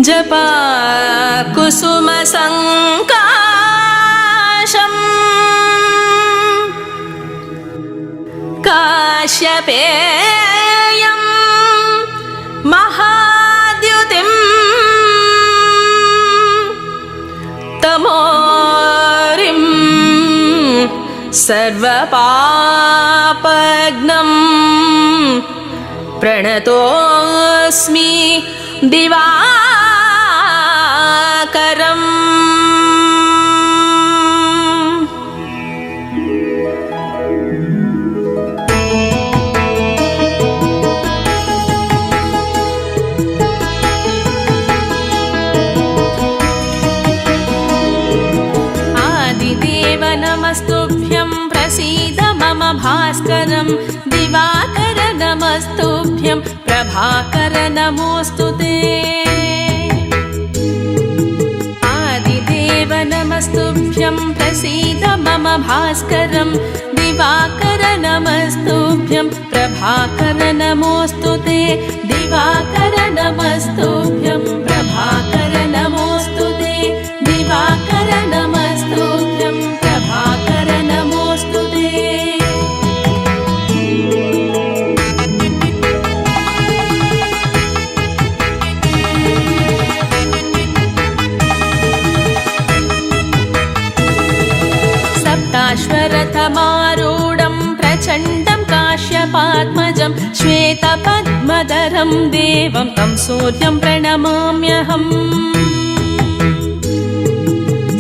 जपा कुसुम संकाशम् काश्यपेयं महाद्युतिम् तमोरिं सर्वपापघ्नं प्रणतोऽस्मि दिवाकरम्। आदिदेव नमस्तुभ्यं प्रसीद मम भास्करं दिवाकर नमस्तुभ्यं प्रभाकर नमोऽस्तुते। आदिदेव नमस्तुभ्यं प्रसीद मम भास्करं दिवाकर नमस्तुभ्यं प्रभाकर नमोऽस्तुते। दिवाकर नमस्तुभ्यं प्रभाकर नमोऽस्तुते। दिवाकर नमस्तुभ्यं प्रभाकर नमोऽस्तुते। सप्ताश्वरथमारूढं प्रचण्डं काश्यपात्मजं श्वेतपद्मधरं देवं तं सूर्यं प्रणमाम्यहम्।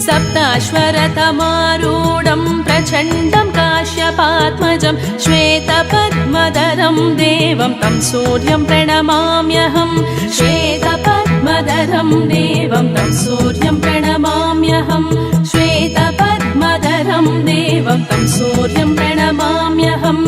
सप्ताश्वरथमारूढं प्रचण्डं काश्यपात्मजं श्वेतपद्मधरं देवं तं सूर्यं प्रणमाम्यहम्। श्वेतपद्मधरं देवं तं सूर्यं प्रणमाम्यहम्। श्वेतपद्मधरं देवं तं सूर्यं प्रणमाम्यहम्।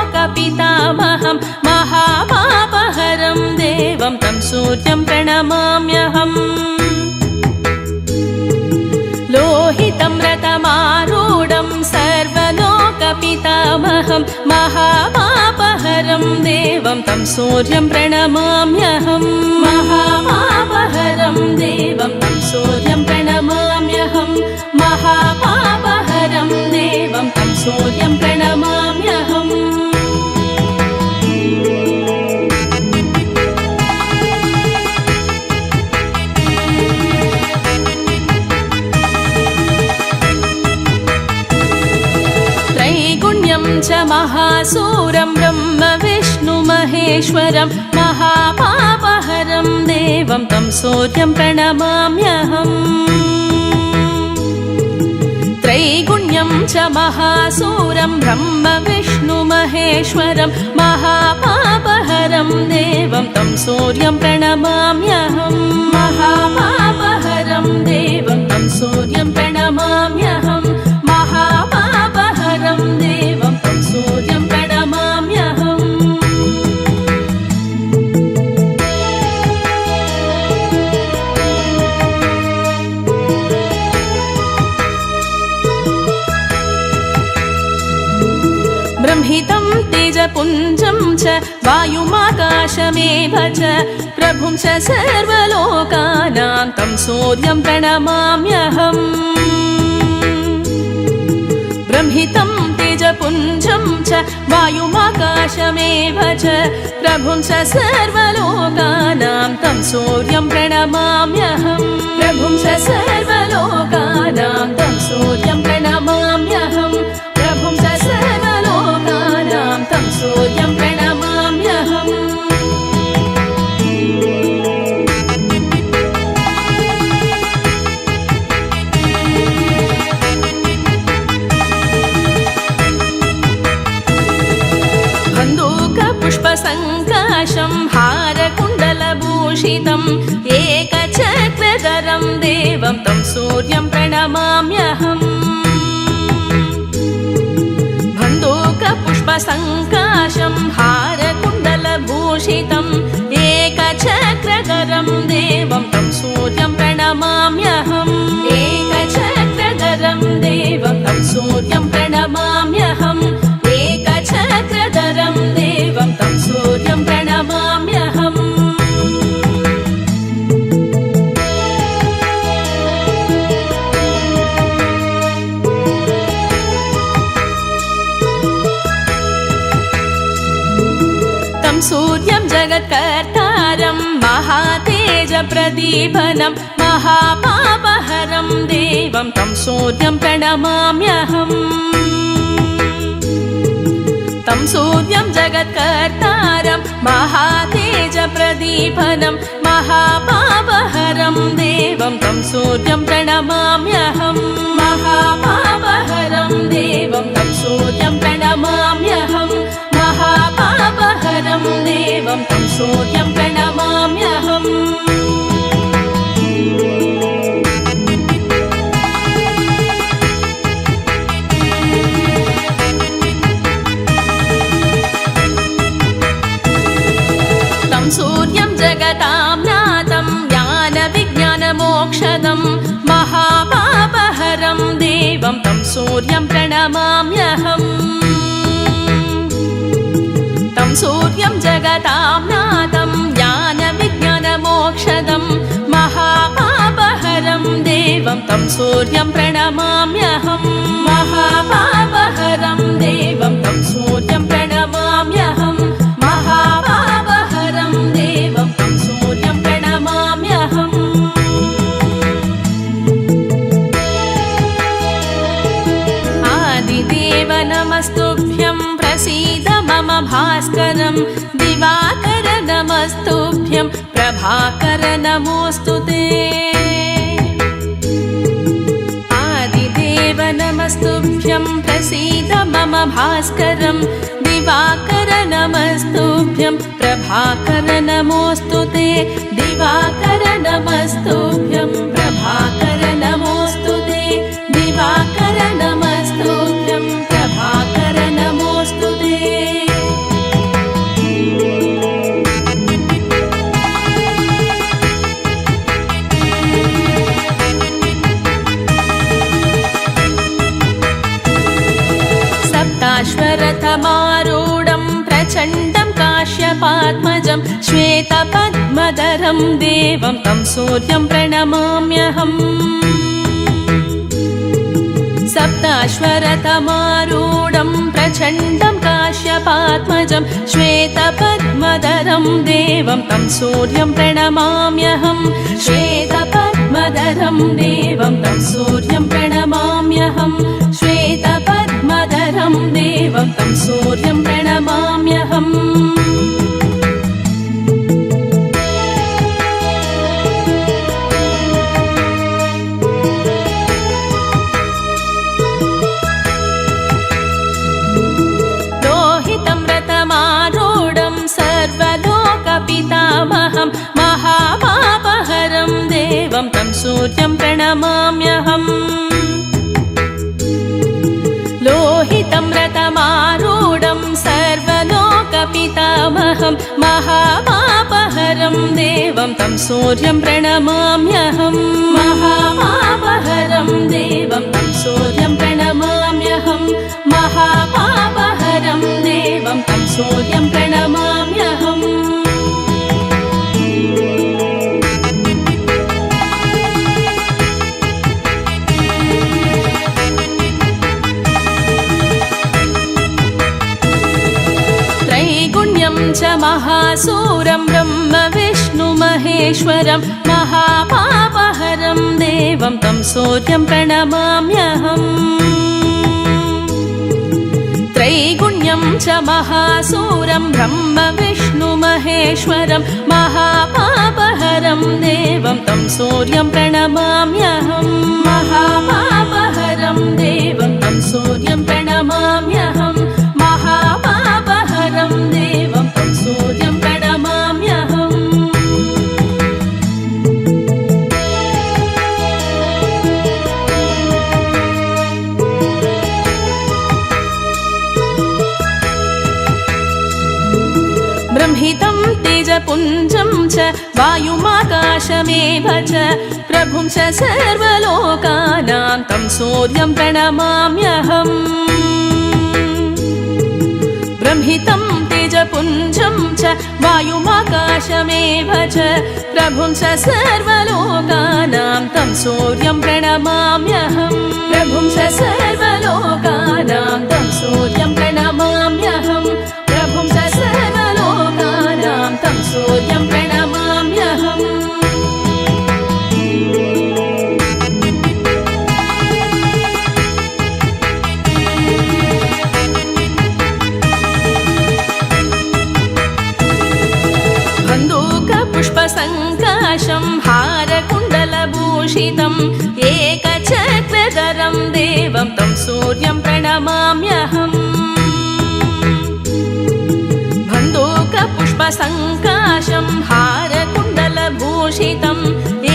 सर्वलोकपितामहं महापापहरं देवं तं सूर्यं प्रणमाम्यहम्। लोहितं रथमारूढं सर्वलोकपितामहं महापापहरं देवं तं सूर्यं प्रणमाम्यहम्। महापापहरं देवं तं सूर्यं प्रणमाम्यहम्। महापापहरं देवं तं सूर्यं प्रणमाम्यहम्। त्रैगुण्यं च महासूरं ब्रह्म विष्णु महेश्वरं महापापहरं देवं तं सूर्यं प्रणमाम्यहम्। त्रैगुण्यं च महासूरं ब्रह्म विष्णु महेश्वरं महापापहरं देवं तं सूर्यं प्रणमाम्यहम्। महापापहरं देवं तं सूर्यं प्रणमाम्यहम्। महापापहरं देवं तं सूर्यं प्रणमाम्यहम्। ब्रह्मितं तेजपुञ्जं च वायुमाकाशमेव च प्रभुं च सर्वलोकानां तं सूर्यं प्रणमाम्यहम्। ब्रह्मितं तेजपुञ्जं च वायुमाकाशमेव च प्रभुं च सर्वलोकानां तं सूर्यं प्रणमाम्यहम्। प्रभुं च सर्वलोकानां तं सूर्यं प्रणमाम्यहम्। प्रभुं च सर्वलोकानां तं सूर्यं प्रणमाम्यहम्। बन्दूकपुष्पसङ्काशं हारकुण्डलभूषितम् एकचक्रधरं देवं तं सूर्यं प्रणमाम्यहम्। बन्दूक सङ्काशं हारकुण्डलभूषितम् एकचक्रधरं देवं तं सूर्यं प्रणमाम्यहम् एकचक्रधरं देवं तं सूर्यं प्रणमाम्यहम् एकचक्रधरं देवं तं सूर्यं प्रणमाम्यहम् सूर्यं जगत्कर्तारं महातेजप्रदीपनं महापापहरं देवं तं सूर्यं प्रणमाम्यहम् तं सूर्यं जगत्कर्तारं महातेजप्रदीपनं महापापहरं देवं तं सूर्यं प्रणमाम्यहम् महापापहरं देवं तं सूर्यं प्रणमाम्यहम् महापापहरं देवं तं सूर्यं प्रणमाम्यहम् तं सूर्यं जगतां नाथं ज्ञानविज्ञानमोक्षदं महापापहरं देवं तं सूर्यं प्रणमाम्यहम् तं सूर्यं जगतां नाथं ज्ञानविज्ञानमोक्षदं महापापहरं देवं तं सूर्यं प्रणमाम्यहम् महापापहरं देवं तं सूर्यं प्रणमाम्यहम् महापापहरं देवं तं सूर्यं प्रणमाम्यहम् आदिदेव नमस्तुभ्यं प्रसीद मम भास्करं दिवाकर नमस्तुभ्यं प्रभाकर नमोऽस्तु ते आदिदेव नमस्तुभ्यं प्रसीद मम भास्करं दिवाकर नमस्तुभ्यं प्रभाकर नमोऽस्तु ते दिवाकर नमस्तुभ्यं प्रभाकर नमोऽस्तु ते दिवाकर नमस्तुभ्यं प्रभाकर नमोऽस्तु ते सप्ताश्वरथमारूढं प्रचण्डं काश्यपात्मजं श्वेतपद्मधरं देवं तं सूर्यं प्रणमाम्यहम् सप्ताश्वरथमारूढं प्रचण्डं काश्यपात्मजं श्वेतपद्मधरं देवं तं सूर्यं प्रणमाम्यहम् श्वेतपद्मधरं देवं तं सूर्यं प्रणमाम्यहम् श्वेतपद्मधरं देवं तं सूर्यं प्रणमाम्यहम् सर्वलोकपितामहं महापापहरं देवं तं सूर्यं प्रणमाम्यहम् लोहितं रथमारूढं सर्वलोकपितामहं महापापहरं देवं तं सूर्यं प्रणमाम्यहम् महापापहरं देवं तं सूर्यं प्रणमाम्यहम् महापापहरं देवं तं सूर्यं प्रणमाम्यहम् त्रैगुण्यं च महासूरं ब्रह्म विष्णु महेश्वरं महापापहरं देवं तं सूर्यं प्रणमाम्यहम् त्रैगुण्यं च महासूरं ब्रह्म विष्णु महेश्वरं महापापहरं देवं तं सूर्यं प्रणमाम्यहम् महापापहरं देवं तं सूर्यं प्रणमाम्यहम् महापापहरं देवं तं सूर्यं प्रणमाम्यहम् तेजपुञ्जं च वायुमाकाशमेव च प्रभुं च सर्वलोकानां तं सूर्यं प्रणमाम्यहम् ब्रह्मितं तेजपुञ्जं च वायुमाकाशमेव च प्रभुं च सर्वलोकानां तं सूर्यं प्रणमाम्यहम् प्रभुं च सर्वलोकानां तं सूर्यं प्रणमाम्यहम् प्रभुं च सर्वलोकानां तं सूर्यं प्रणमाम्यहम् पुष्पसङ्काशं हारकुण्डलभूषितं एकचक्रधरं देवं तं सूर्यं प्रणमाम्यहम् बन्धूकपुष्पसङ्काशं हारकुण्डलभूषितं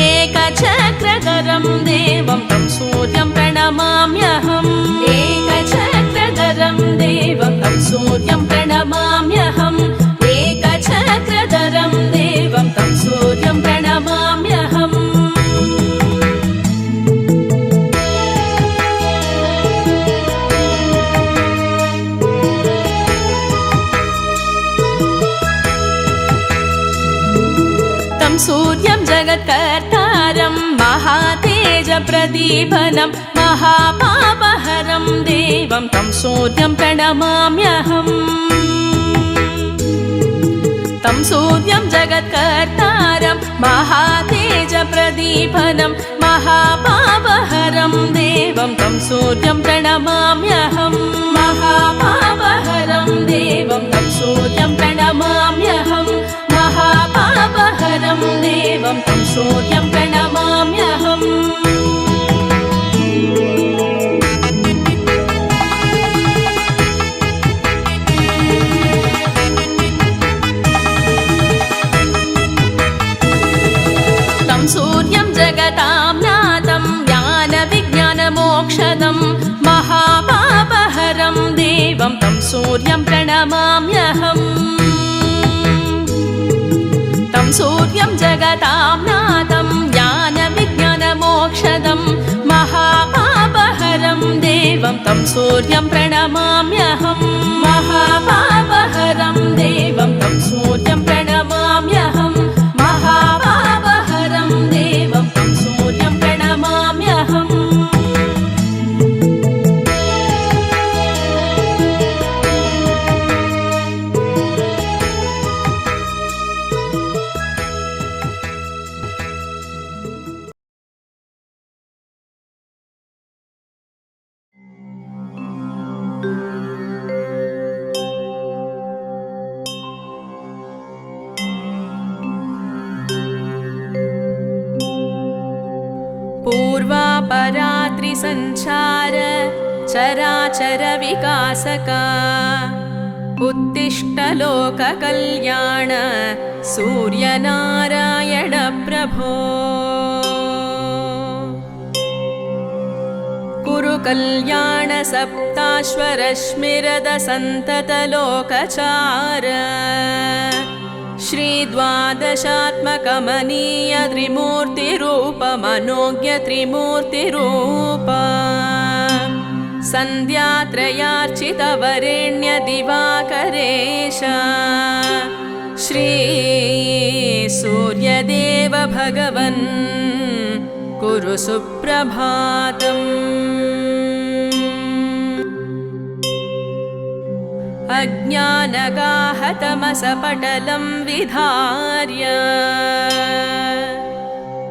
एकचक्रधरं देवं तं सूर्यं प्रणमाम्यहम् एकचक्रधरं देवं तं सूर्यं प्रणमाम्यहम् एकचक्रधरं देवं तं सूर्यं प्रणमाम्यहम् तं सूर्यं जगत्कर्तारं महातेजप्रदीपनं महापापहरं देवं तं सूर्यं प्रणमाम्यहम् तं सूर्यं जगत्कर्तारं महातेजप्रदीपनं महापापहरं देवं तं सूर्यं प्रणमाम्यहम् महापापहरं देवं तं सूर्यं प्रणमाम्यहम् महापापहरं देवं तं सूर्यं प्रणमाम्यहम् सूर्यं जगतां नाथं ज्ञानविज्ञानमोक्षदं महापापहरं देवं तं सूर्यं प्रणमाम्यहम् तं सूर्यं जगतां नाथं ज्ञानविज्ञानमोक्षदं महापापहरं देवं तं सूर्यं प्रणमाम्यहम् महापापहरं देवं तं सूर्यं प्रणमाम्यहम् महापापहरं देवं तं सूर्यं प्रणमाम्यहम् पूर्वापरात्रिसञ्चार चराचर विकासका उत्तिष्ठ लोककल्याण सूर्यनारायण प्रभो कुरु कल्याण सप्ताश्वरश्मिरद सन्तत लोकचार श्रीद्वादशात्मकमनीय त्रिमूर्तिरूपमनोज्ञ त्रिमूर्तिरूप सन्ध्यात्रयार्चितवरेण्य दिवाकरेश श्री सूर्यदेव भगवन् कुरु सुप्रभातम् अज्ञानगाहतमसपटलं विधार्य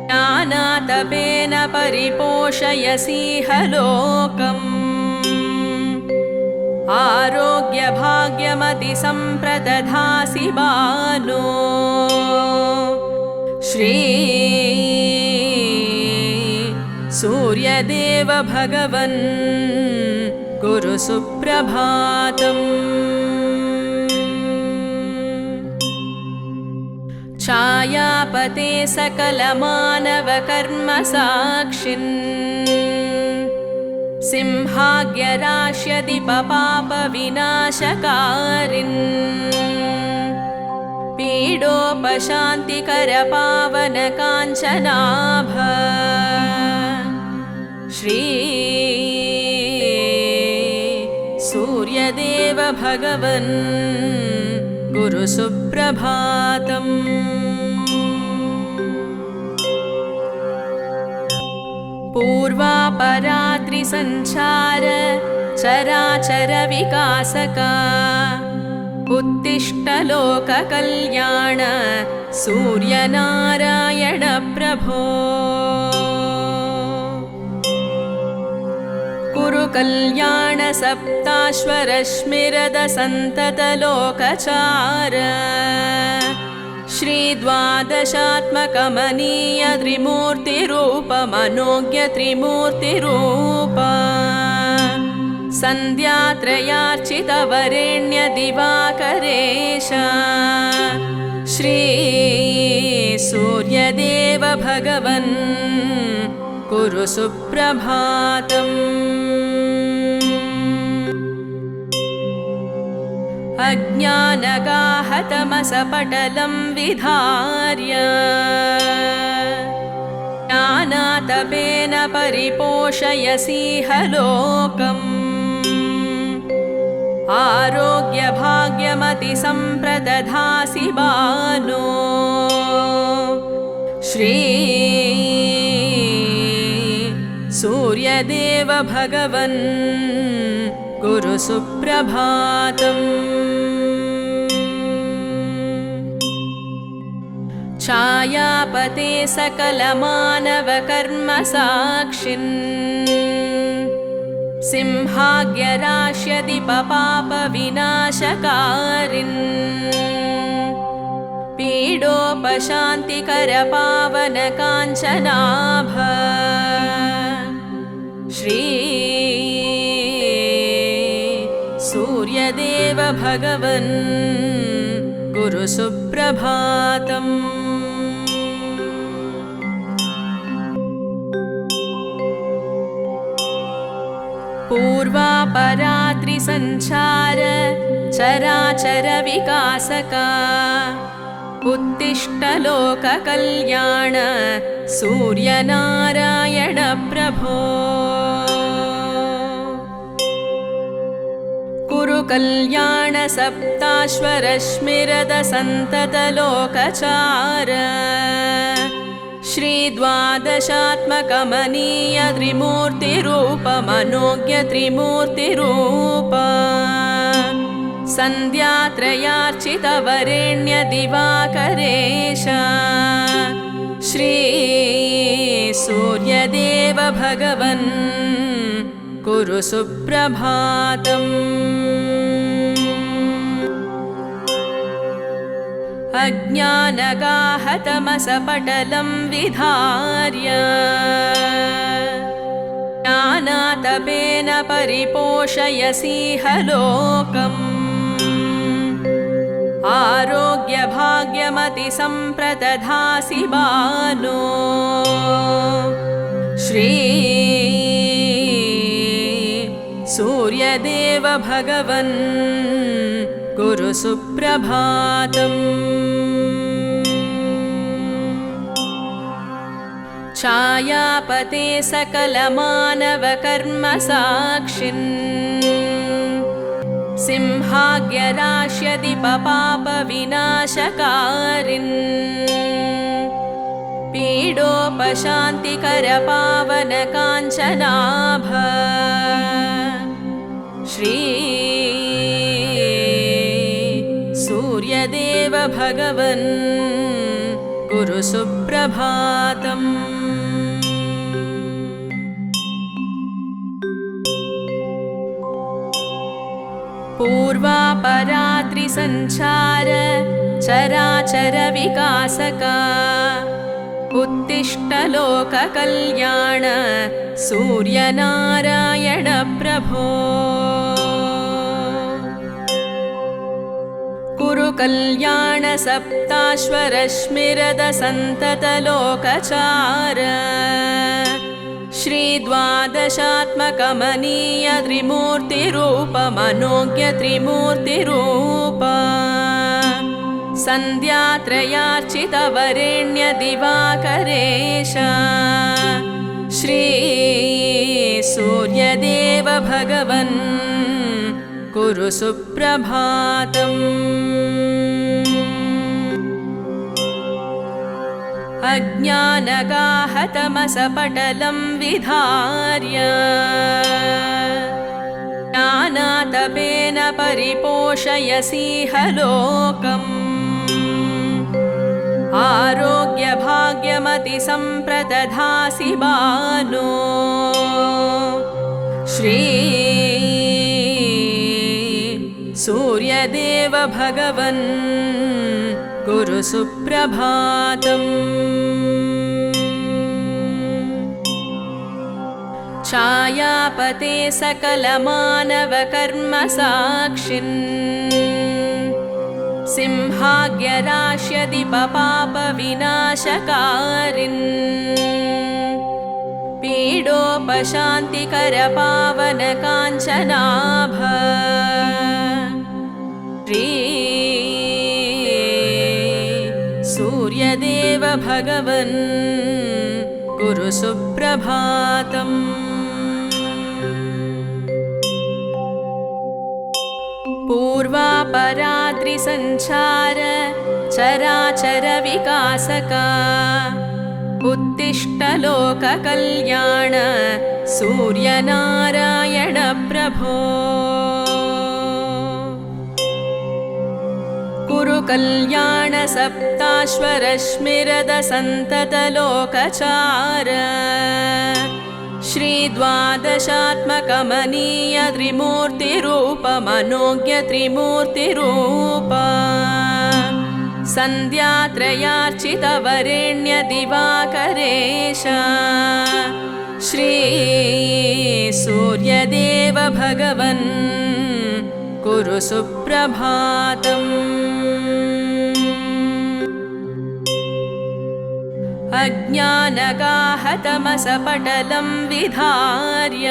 ज्ञानातपेन परिपोषयसीह लोकम् आरोग्यभाग्यमतिसम्प्रदधासि बालो श्री सूर्यदेव भगवन् कुरु सुप्रभातम् छायापते सकलमानवकर्मसाक्षिन् सिंहाग्यराश्यदिपपापविनाशकारिन् पीडोपशान्तिकर पावन काञ्चनाभ श्री सूर्यदेव भगवन् गुरु सुप्रभातम्। पूर्वापरात्रिसञ्चार चराचर विकासका उत्तिष्ठ लोककल्याण सूर्यनारायण प्रभो। कुरु कल्याण सप्ताश्वरश्मिरद सन्तत लोकचार श्री द्वादशात्मकमनीय त्रिमूर्तिरूप मनोज्ञ त्रिमूर्तिरूप सन्ध्यात्रयार्चित वरेण्य दिवाकरेश श्री सूर्यदेव भगवन् कुरु सुप्रभातम्। अज्ञानगाहतमसपटलं विधार्य ज्ञानातपेन परिपोषयसीह लोकम् आरोग्यभाग्यमतिसम्प्रदधासि बालो श्री सूर्यदेव भगवन् गुरु सुप्रभातम्। छायापते सकलमानवकर्मसाक्षिन् सिंहाग्यराश्यदिपपापविनाशकारिन् पीडोपशान्तिकर पावन काञ्चनाभ श्री सूर्यदेव भगवन् गुरु सुप्रभातम्। पूर्वापरात्रिसञ्चार चराचर विकासका उत्तिष्ठ लोककल्याण सूर्यनारायण प्रभो। कुरु कल्याण सप्ताश्वरश्मिरद सन्तत लोकचार श्री द्वादशात्मकमनीय त्रिमूर्तिरूप मनोज्ञ त्रिमूर्तिरूप सन्ध्यात्रयार्चित वरेण्य दिवाकरेश श्री सूर्यदेव भगवन् कुरु सुप्रभातम्। अज्ञानगाहतमसपटलं विधार्य ज्ञानातपेन परिपोषयसीह लोकम् आरोग्यभाग्यमतिसम्प्रदधासि बालो श्री सूर्यदेव भगवन् गुरु सुप्रभातम्। छायापते सकलमानवकर्मसाक्षिन् सिंहाग्यराश्यदिपपापविनाशकारिन् पीडोपशान्तिकर पावन काञ्चनाभ श्री सूर्यदेव भगवन् गुरु सुप्रभातम्। पूर्वापरात्रिसञ्चार चराचर विकासका उत्तिष्ठ लोककल्याण सूर्यनारायण प्रभो। कुरु कल्याण सप्ताश्वरश्मिरद सन्तत लोकचार श्री द्वादशात्मकमनीय त्रिमूर्तिरूप मनोज्ञ त्रिमूर्तिरूप सन्ध्यात्रयार्चितवरेण्यदिवाकरेश श्री सूर्यदेव भगवन् कुरु सुप्रभातम्। अज्ञानगाहतमसपटलं विधार्य ज्ञानातपेन परिपोषयसीह लोकम्। आरोग्यभाग्यमतिसम्प्रदधासि बालो श्री सूर्यदेव भगवन् कुरु सुप्रभातम्। छायापते सकलमानवकर्मसाक्षिन् सिंहाग्यराश्यदिपपापविनाशकारिन् पीडोपशान्तिकरपावनकाञ्चनाभ श्री सूर्यदेव भगवन् कुरु सुप्रभातम्। पूर्वापराद्रिसञ्चार चराचर विकासका उत्तिष्ठ लोककल्याण सूर्यनारायण प्रभो। कुरु कल्याण सप्ताश्वरश्मिरद सन्तत लोकचार श्री द्वादशात्मकमनीय त्रिमूर्तिरूप मनोज्ञ त्रिमूर्तिरूप सन्ध्यात्रयार्चितवरेण्य दिवाकरेश श्री सूर्यदेव भगवन् कुरु सुप्रभातम्। अज्ञानगाहतमसपटलं विधार्य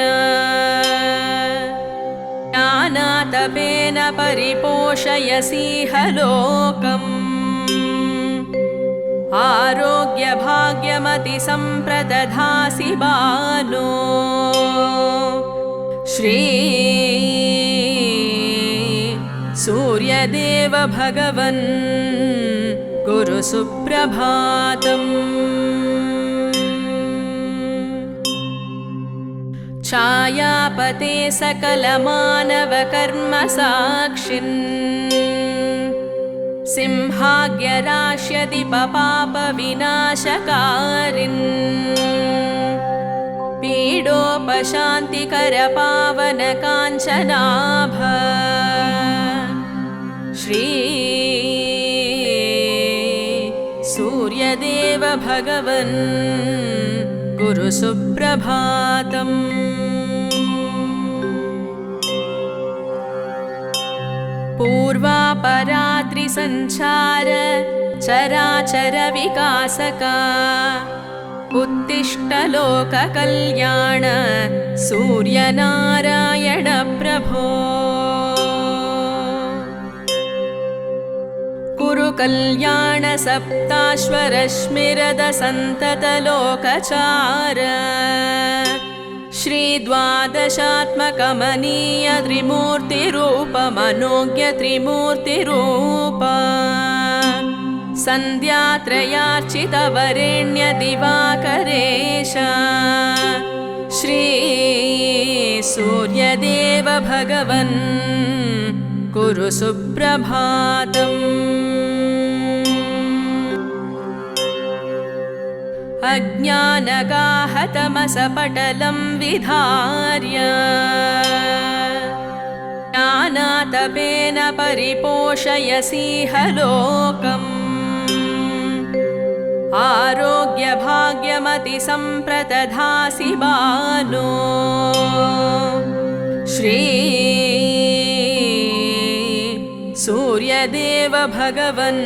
ज्ञानातपेन परिपोषयसीह लोकम्। आरोग्यभाग्यमतिसम्प्रदधासि बालो श्री सूर्यदेव भगवन् कुरु सुप्रभातम्। छायापते सकलमानवकर्मसाक्षिन् सिंहाग्यराश्यदिपपापविनाशकारिन् पीडोपशान्तिकरपावनकाञ्चनाभ श्री सूर्यदेव भगवन् कुरु सुप्रभातम्। पूर्वापराद्रिसञ्चार चराचर विकासका उत्तिष्ठ लोककल्याण सूर्यनारायण प्रभो। कुरु कल्याण सप्ताश्वरश्मिरद सन्तत लोकचार श्री द्वादशात्मकमनीय त्रिमूर्तिरूप मनोज्ञ त्रिमूर्तिरूप सन्ध्यात्रयार्चितवरेण्य दिवाकरेश श्री सूर्यदेव भगवन् कुरु सुप्रभातम्। अज्ञानगाहतमसपटलं विधार्य ज्ञानातपेन परिपोषयसीह लोकम्। आरोग्यभाग्यमतिसम्प्रदधासि बालो श्री सूर्यदेव भगवन्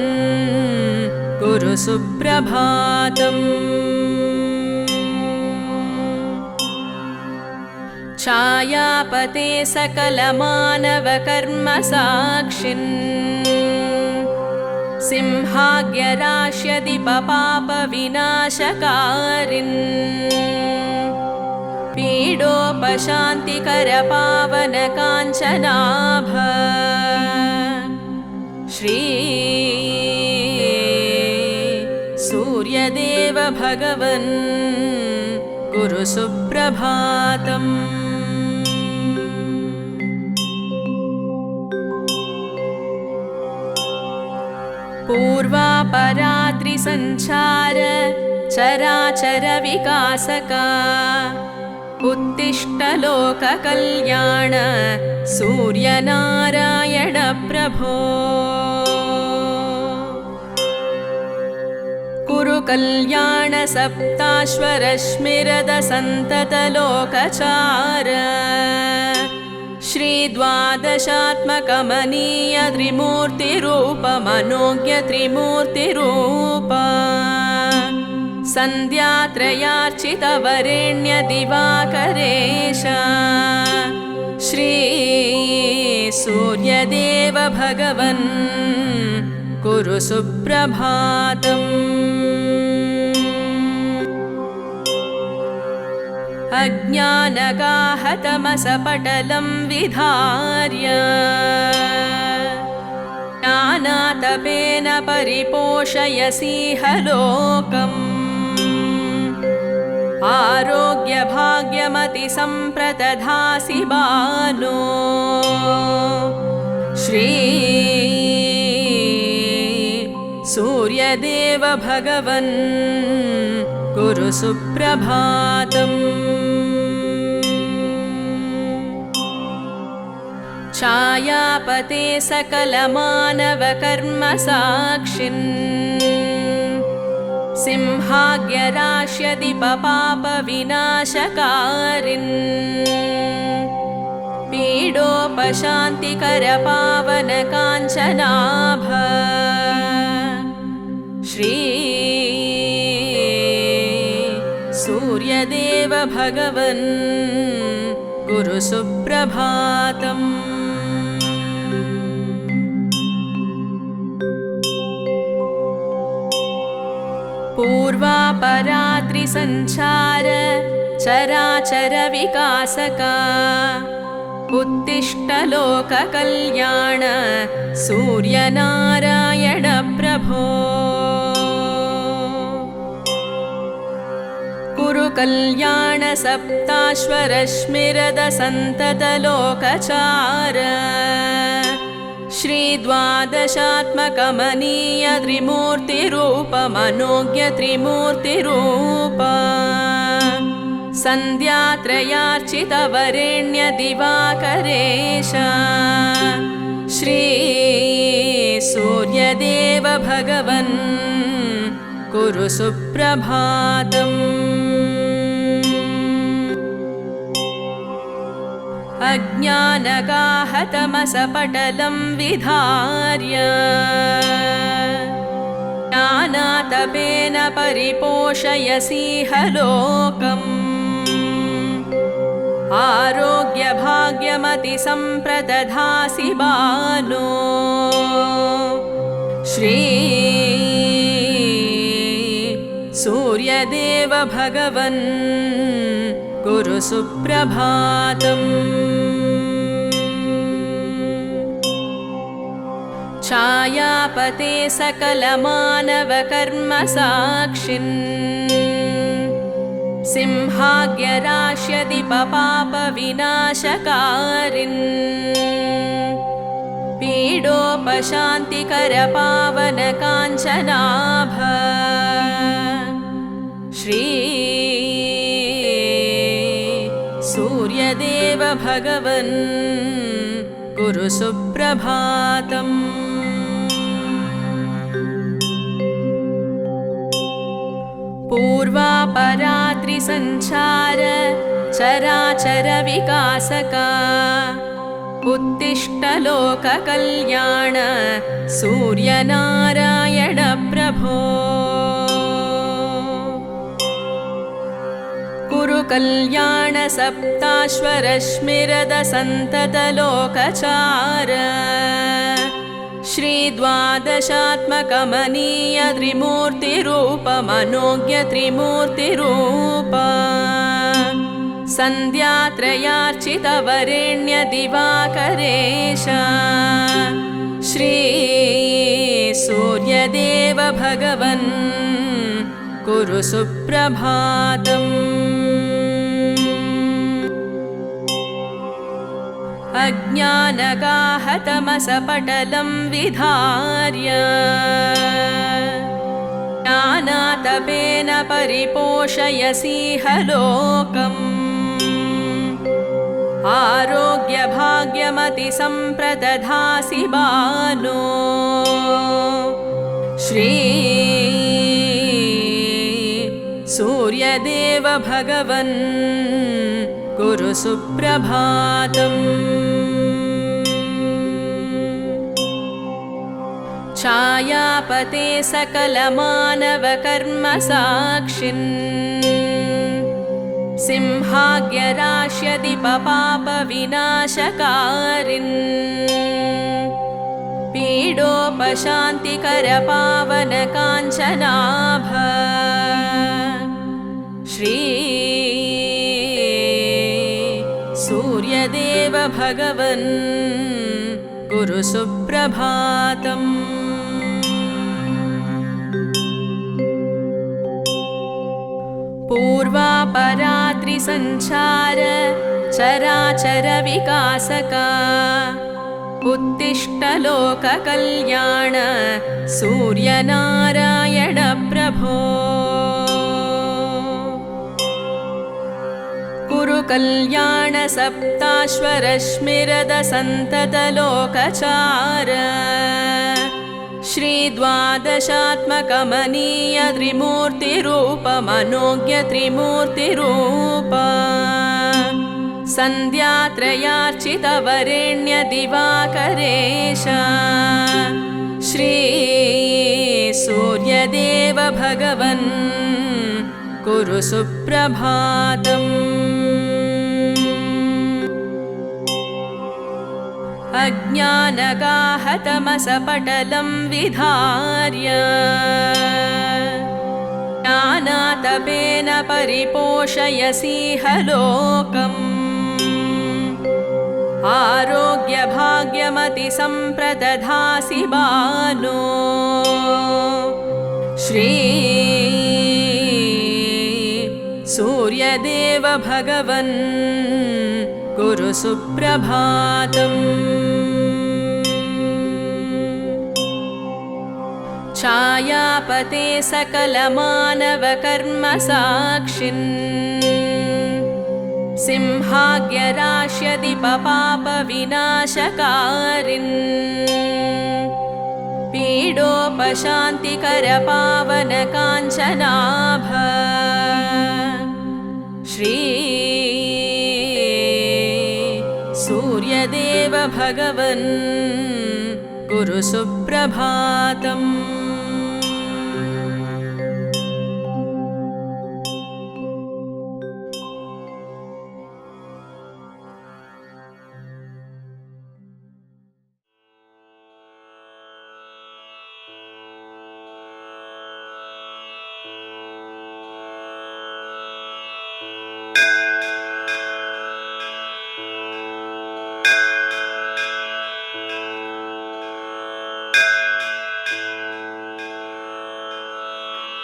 कुरु सुप्रभातम्। छायापते सकलमानवकर्मसाक्षिन् सिंहाग्यराश्यदिपपापविनाशकारिन् पीडोपशान्तिकरपावनकाञ्चनाभ श्री सूर्यदेव भगवन् कुरु सुप्रभातम्। पूर्वापरात्रिसञ्चार चराचर विकासका उत्तिष्ठ लोककल्याण सूर्यनारायण प्रभो कुरु कल्याण सप्ताश्वरश्मिरद सन्तत लोकचार श्री द्वादशात्मकमनीय त्रिमूर्तिरूप मनोज्ञ त्रिमूर्तिरूप सन्ध्यात्रयार्चित वरेण्य दिवाकरेश श्री सूर्यदेव भगवन् कुरु सुप्रभातम्। अज्ञानगाहतमसपटलं विधार्य ज्ञानातपेन परिपोषयसीह लोकम् आरोग्यभाग्यमतिसम्प्रदधासि बालो श्री सूर्यदेव भगवन् कुरु सुप्रभातम्। छायापते सकलमानवकर्मसाक्षिन् सिंहाग्यराश्यदिपपापविनाशकारिन् पीडोपशान्तिकरपावनकाञ्चनाभ श्री सूर्यदेव भगवन् कुरु सुप्रभातम्। पूर्वापरात्रिसञ्चार चराचर विकासका उत्तिष्ठ लोककल्याण सूर्यनारायण प्रभो कुरु कल्याण सप्ताश्वरश्मिरद सन्तत लोकचार श्री द्वादशात्मकमनीय त्रिमूर्तिरूप मनोज्ञ त्रिमूर्तिरूप सन्ध्यात्रयार्चित वरेण्य दिवाकरेश श्री सूर्यदेव भगवन् कुरु सुप्रभातम्। अज्ञानगाहतमसपटलं विधार्य ज्ञानातपेन परिपोषयसीह लोकम् आरोग्यभाग्यमतिसम्प्रदधासि बालो श्री सूर्यदेव भगवन् कुरु सुप्रभातम्। छायापते सकलमानवकर्मसाक्षिन् सिंहाग्यराश्यदिपपापविनाशकारिन् पीडोपशान्तिकरपावनकाञ्चनाभ श्री सूर्यदेव भगवन् कुरु सुप्रभातम्। पूर्वापरात्रिसञ्चार चराचर विकासका उत्तिष्ठ लोककल्याण सूर्यनारायण प्रभो कुरु कल्याण सप्ताश्वरश्मिरद सन्तत लोकचार श्रीद्वादशात्मकमनीय त्रिमूर्तिरूपमनोज्ञ त्रिमूर्तिरूप सन्ध्यात्रयार्चितवरेण्य दिवाकरेश श्री सूर्यदेव भगवन् कुरु सुप्रभातम्। अज्ञानगाहतमसपटलं विधार्य ज्ञानातपेन परिपोषयसीह लोकम् आरोग्यभाग्यमतिसम्प्रदधासि बालो श्री सूर्यदेव भगवन् कुरु सुप्रभातम्। छायापते सकलमानवकर्मसाक्षिन् सिंहाग्यराश्यदीपपापविनाशकारिन् पीडोपशान्तिकरपावनकाञ्चनाभ श्री सूर्यदेव भगवन् कुरु सुप्रभातम्। पूर्वापरात्रिसञ्चार चराचर विकासका उत्तिष्ठ लोककल्याण सूर्यनारायण प्रभो कुरु कल्याण सप्ताश्वरश्मिरद सन्ततलोकचार श्रीद्वादशात्मकमनीय त्रिमूर्तिरूपमनोज्ञ त्रिमूर्तिरूप सन्ध्यात्रयार्चितवरेण्य दिवाकरेश श्री सूर्यदेव भगवन् कुरु सुप्रभातम्। अज्ञानगाहतमसपटलं विधार्य ज्ञानातपेन परिपोषयसीह लोकम् आरोग्यभाग्यमतिसम्प्रदधासि बालो श्री सूर्यदेव भगवन् कुरु सुप्रभातम्। छायापते सकलमानवकर्मसाक्षिन् सिंहाग्यराश्यदीपपापविनाशकारिन् पीडोपशान्तिकरपावनकाञ्चनाभ श्री सूर्यदेव भगवन् कुरु सुप्रभातम्।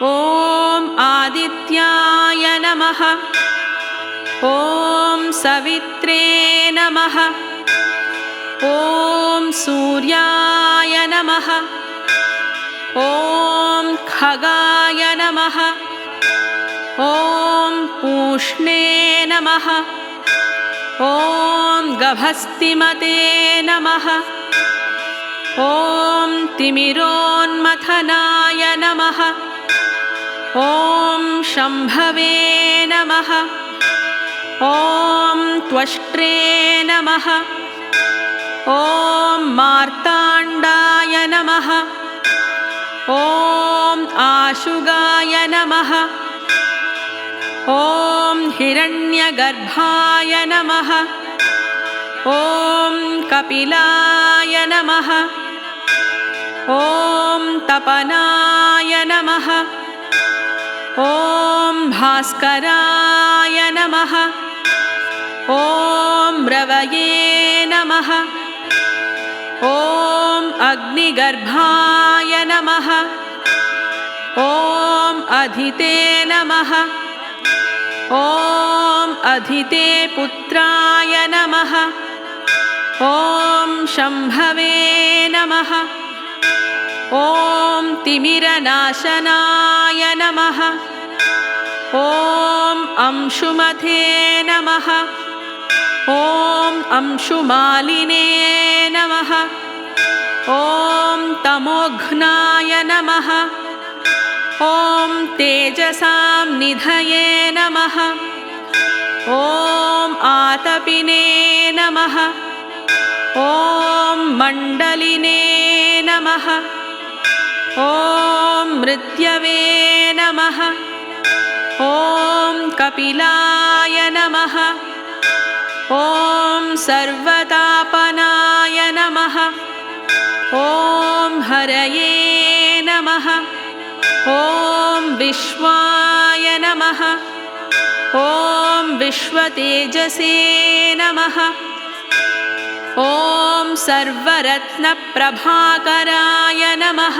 ॐ आदित्याय नमः। ॐ सवित्रे नमः। ॐ सूर्याय नमः। ॐ खगाय नमः। ॐ पूष्णे नमः। ॐ गभस्तिमते नमः। ॐ तिमिरोन्मथनाय नमः। ॐ शम्भवे नमः। ॐ त्वष्ट्रे नमः। ॐ मार्ताण्डाय नमः। ॐ आशुगाय नमः। ॐ हिरण्यगर्भाय नमः। ॐ कपिलाय नमः। ॐ तपनाय नमः। ॐ भास्कराय नमः। ॐ रवये नमः। ॐ अग्निगर्भाय नमः। ॐ अधिते नमः। ॐ अधिते पुत्राय नमः। ॐ शम्भवे नमः। ॐ तिमिरनाशनाय नमः। ॐ अंशुमते नमः। ॐ अंशुमालिने नमः। ॐ तमोघ्नाय नमः। ॐ तेजसां निधये नमः। ॐ आतपिने नमः। ॐ मण्डलिने नमः। ॐ मृत्यवे नमः। ॐ कपिलाय नमः। ॐ सर्वतापनाय नमः। ॐ हरये नमः। ॐ विश्वाय नमः। ॐ विश्वतेजसे नमः। ॐ सर्वरत्नप्रभाकराय नमः।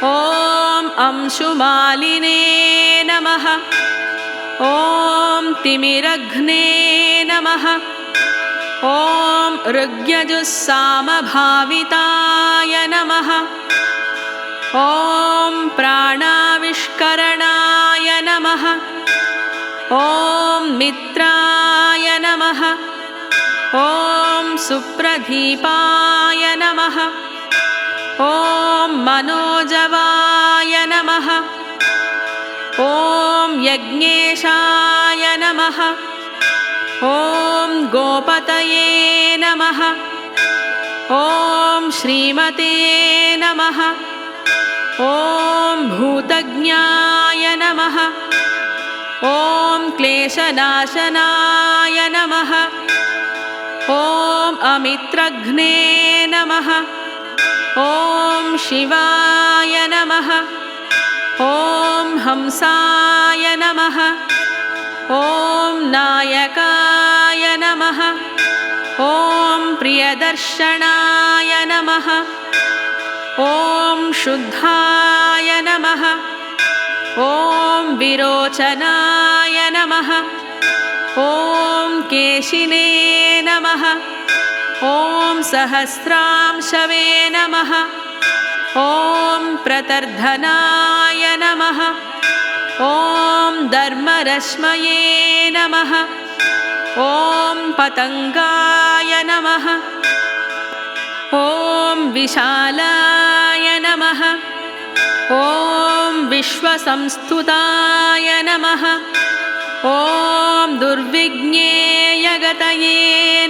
ॐ अंशुमालिने नमः। ॐ तिमिरघ्ने नमः। ॐ ऋग्यजुस्सामभाविताय नमः। ॐ प्राणाविष्करणाय नमः। ॐ मित्राय नमः। ॐ सुप्रदीपाय नमः। ॐ मनोजवाय नमः। ॐ यज्ञेशाय नमः। ॐ गोपतये नमः। ॐ श्रीमते नमः। ॐ भूतज्ञाय नमः। ॐ क्लेशनाशनाय नमः। ॐ अमित्रघ्ने नमः। ॐ शिवाय नमः। ॐ हंसाय नमः। ॐ नायकाय नमः। ॐ प्रियदर्शनाय नमः। ॐ शुद्धाय नमः। ॐ विरोचनाय नमः। ॐ केशिने नमः। ॐ सहस्रांशवे नमः। ॐ प्रतर्धनाय नमः। ॐ धर्मरश्मये नमः। ॐ पतङ्गाय नमः। ॐ विशालाय नमः। ॐ विश्वसंस्तुताय नमः। ॐ दुर्विज्ञेयगतये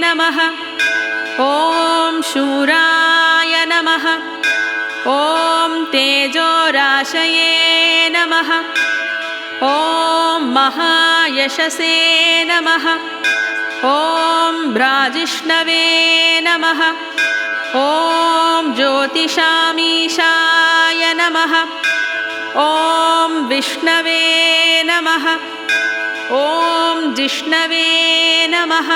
नमः। ॐ शूराय नमः। ॐ तेजोराशये नमः। ॐ महायशसे नमः। ॐ भ्राजिष्णवे नमः। ॐ ज्योतिषामीशाय नमः। ॐ विष्णवे नमः। ॐ जिष्णवे नमः।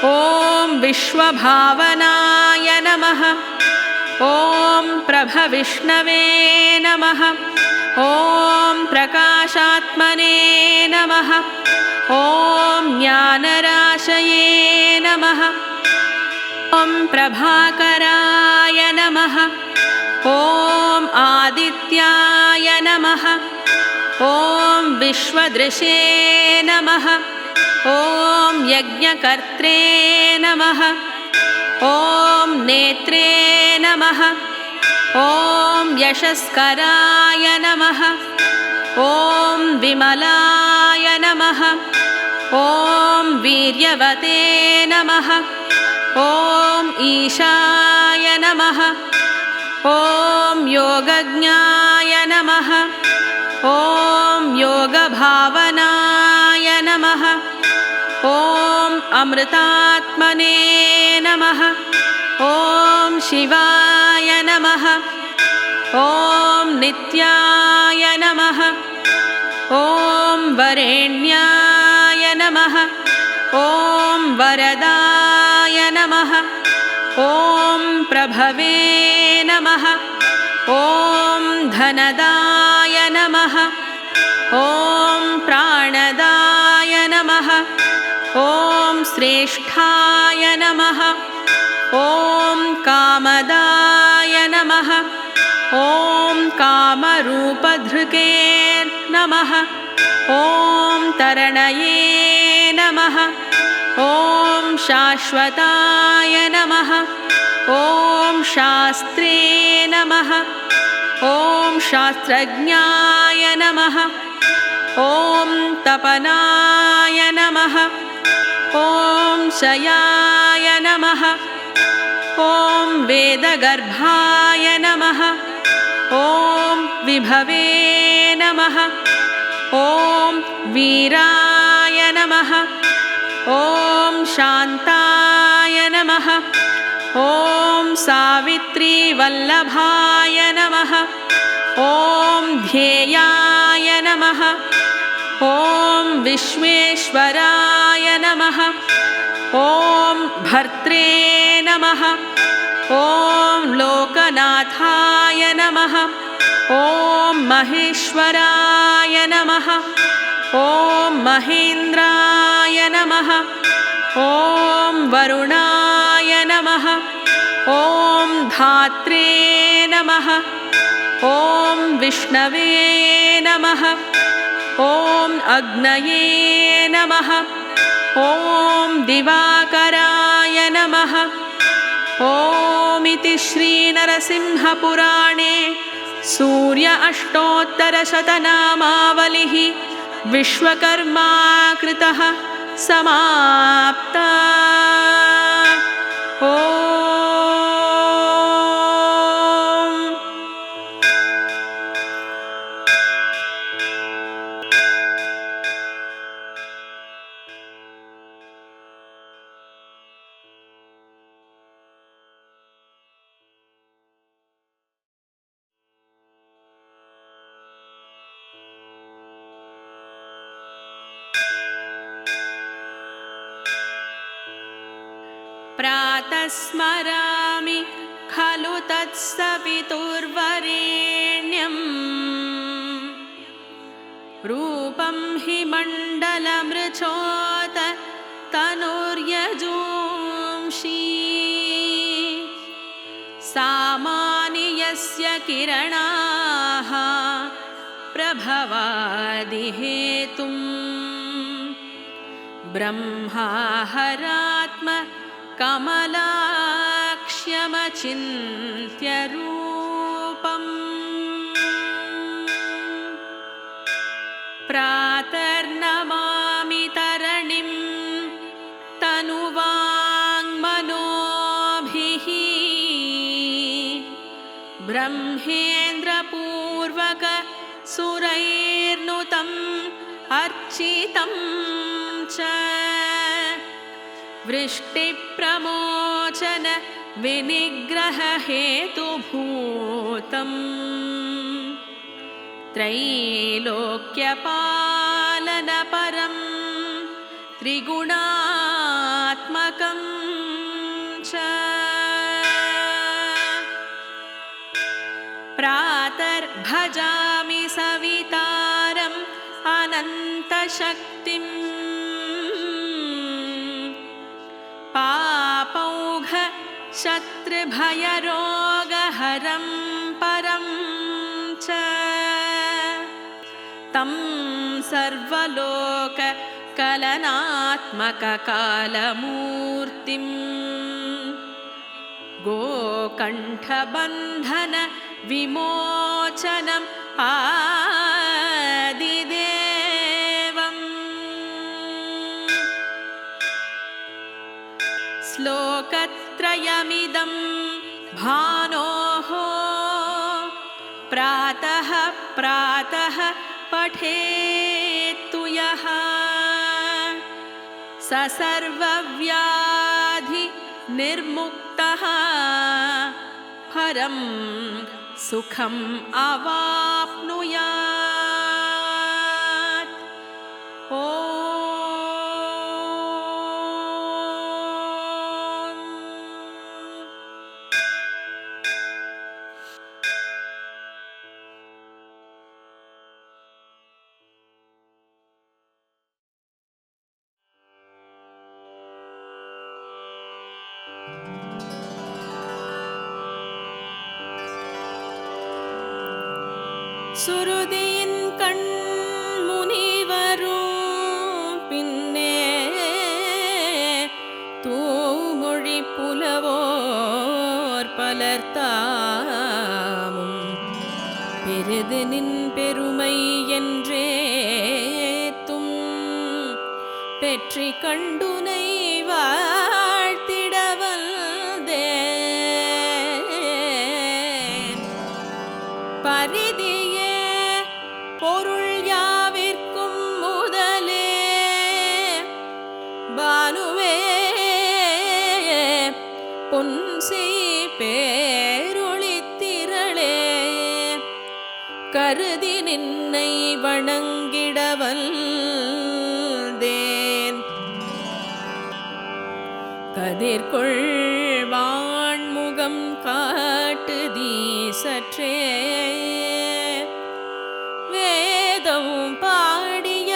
ॐ विश्वभावनाय नमः। ॐ प्रभविष्णवे नमः। ॐ प्रकाशात्मने नमः। ॐ ज्ञानराशये नमः। ॐ प्रभाकराय नमः। ॐ आदित्याय नमः। ॐ विश्वदृशे नमः। ॐ यज्ञकर्त्रे नमः। ॐ नेत्रे नमः। ॐ यशस्कराय नमः। ॐ विमलाय नमः। ॐ वीर्यवते नमः। ॐ ईशाय नमः। ॐ योगज्ञाय नमः। ॐ योगभावनाय नमः। ॐ अमृतात्मने नमः। ॐ शिवाय नमः। नमः ॐ नित्याय नमः ॐ वरेण्याय नमः ॐ वरदाय नमः ॐ प्रभवे नमः ॐ धनदाय नमः ॐ प्राणदाय नमः ॐ श्रेष्ठाय नमः ॐ कामदाय नमः ॐ कामरूपधृके नमः ॐ तरणये नमः ॐ शाश्वताय नमः ॐ शास्त्रे नमः ॐ शास्त्रज्ञाय नमः ॐ तपनाय नमः ॐ शयाय नमः ॐ वेदगर्भाय नमः ॐ विभवे नमः ॐ वीराय नमः ॐ शान्ताय नमः ॐ सावित्रीवल्लभाय नमः ॐ ध्येयाय नमः ॐ विश्वेश्वराय नमः ॐ भर्त्रे नमः ॐ लोकनाथाय नमः ॐ महेश्वराय नमः ॐ महेन्द्राय नमः ॐ वरुणाय नमः ॐ धात्रे नमः ॐ विष्णवे नमः ॐ अग्नये नमः ॐ दिवाकराय नमः ॐ इति श्रीनरसिंहपुराणे सूर्य अष्टोत्तरशतनामावलिः विश्वकर्मा कृतः समाप्ता ॐ प्रातः स्मरामि खलु तत्सवितुर्वरेण्यं रूपं हि मण्डलमृचोत तनुर्यजूंषि सामानि यस्य किरणाः प्रभवादिहेतुं ब्रह्माहरात्म कमलाक्ष्यमचिन्त्य रूपम् प्रातर्नमामि तरणिं तनुवाङ्मनोभिः ब्रह्मेन्द्रपूर्वक सुरैर्नुतम् अर्चितं च वृष्टिप्रमोचन विनिग्रहहेतुभूतम् त्रैलोक्यपालनपरं त्रिगुणात्मकं च प्रातर्भजामि सवितारम् अनन्तशक्तिम् पापौघ शत्रुभयरोगहरं परं च तं सर्वलोककलनात्मककालमूर्तिं गोकण्ठबन्धन विमोचनम् आदिदेवम् श्लोकत्रयमिदं भानोः प्रातः प्रातः पठेत्तु यः स सर्वव्याधि निर्मुक्तः हरं सुखम् अवाप्नुयात्। ॐ சுருதியின் கண் முனிவரும் பின்னே தூமொழி புலவோர் பலர்த்தாமும் பெரிது நின் பெருமை என்றேத்தும் பெற்றி கண்டுனை வாழ்த்திடவல்தேன் பரிதியே பொருள் யாவிற்கும் முதலே பானுவே பொன்சி பேரொளித்திரளே கருதி நின்னை வணங்கிடவல்தேன் கதிர்கொள் வான்முகம் காட்டுதி சற்றே வேதம் பாடிய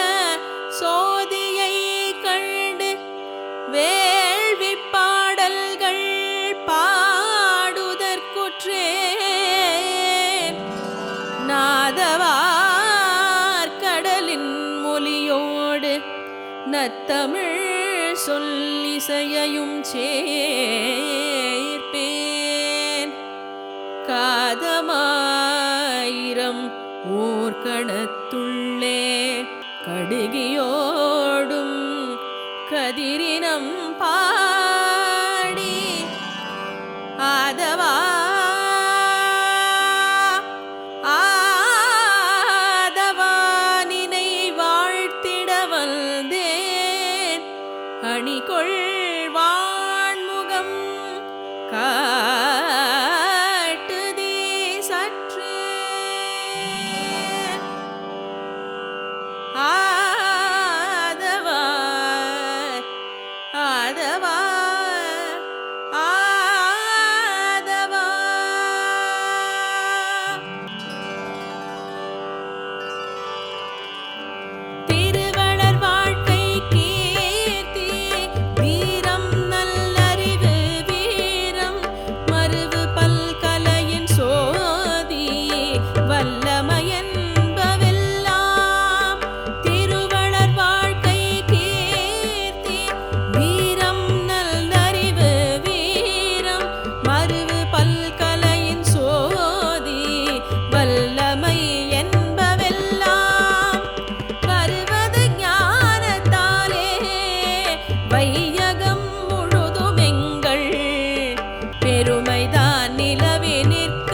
சோதியை கண்டு வேள்வி பாடல்கள் பாடுதற்குற்றேன் நாதவார் கடலின் மொழியோடு நத்தமிழ் சொல்லிசையையும் சேர்ப்பேன் காதமாயிரம் ஊர்கணத்துள்ளே கடுகியோடும் கதிரினம் பாடி ஆதவா ஆதவானினை வாழ்த்திடவல்தேன் அணிகொள் வான்முகம் காட்டுதி சற்றே ஆதவா ஆதவா ஆதவா திருவளர் வாழ்க்கை கீர்த்தி வீரம் நல்லறிவு வீரம் மருவு பல்கலையின் சோதி வல்லமையன்பவெல்லாம் திருவளர் வாழ்க்கை கீர்த்தி வீரம் நல்லறிவு வீரம் மருவு பல்கலையின் சோதி வல்லமை என்பவெல்லாம் வருவது ஞானத்தாலே வையகம் முழுதுமெங்கள் பெருமைதான் நிலவி நிற்க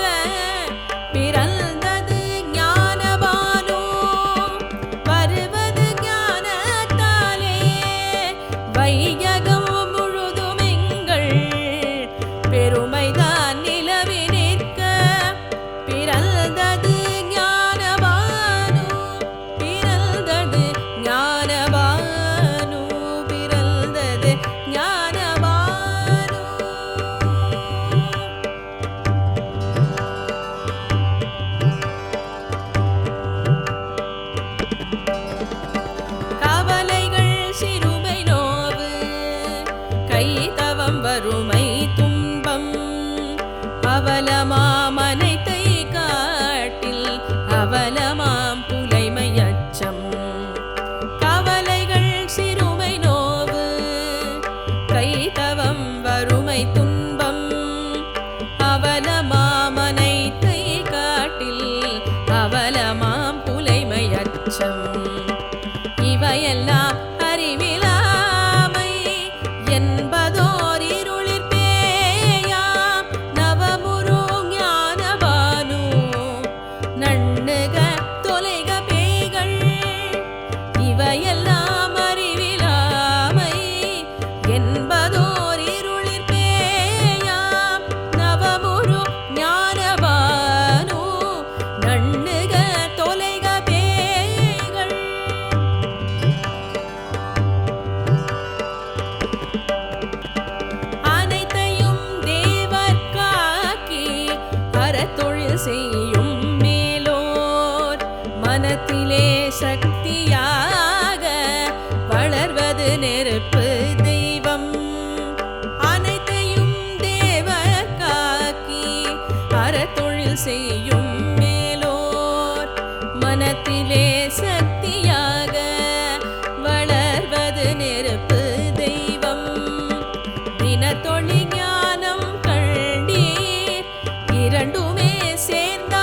பிறந்தது ஞானபானோ வருவது ஞானத்தாலே வையகம் முழுதுமெங்கள் பெருமைதான் நிலவி நிற்க பிறந்தது ஞானபானோ பிறந்தது ஞானபானோ பிறந்தது ஞானபானோ கவலைகள் சிறுமை நோவு கைதவம் வறுமை துன்பம் அவலமாமனைத்தை காட்டில் அவலமாம் புலைமை அச்சம் கவலைகள் சிறுமை நோவு கைதவம் வறுமை துன்பம் அவலமாமனைத்தை காட்டில் அவலமாம் புலைமை அச்சம் இவையெல்லாம் அறிவிலாமை என்பதோர் இருளிற் பேயாம் நவமுரு ஞானபானு நண்ணுக தொலைக பேய்கள் இவையெல்லாம் அறிவிலாமை என்பதோர் இருளிற் அறத்தொழில் செய்யும் மேலோர் மனத்திலே சக்தியாக வளர்வது நெருப்பு தெய்வம். தினத்தொழி ஞானம் கண்டீர் இரண்டுமே சேர்ந்த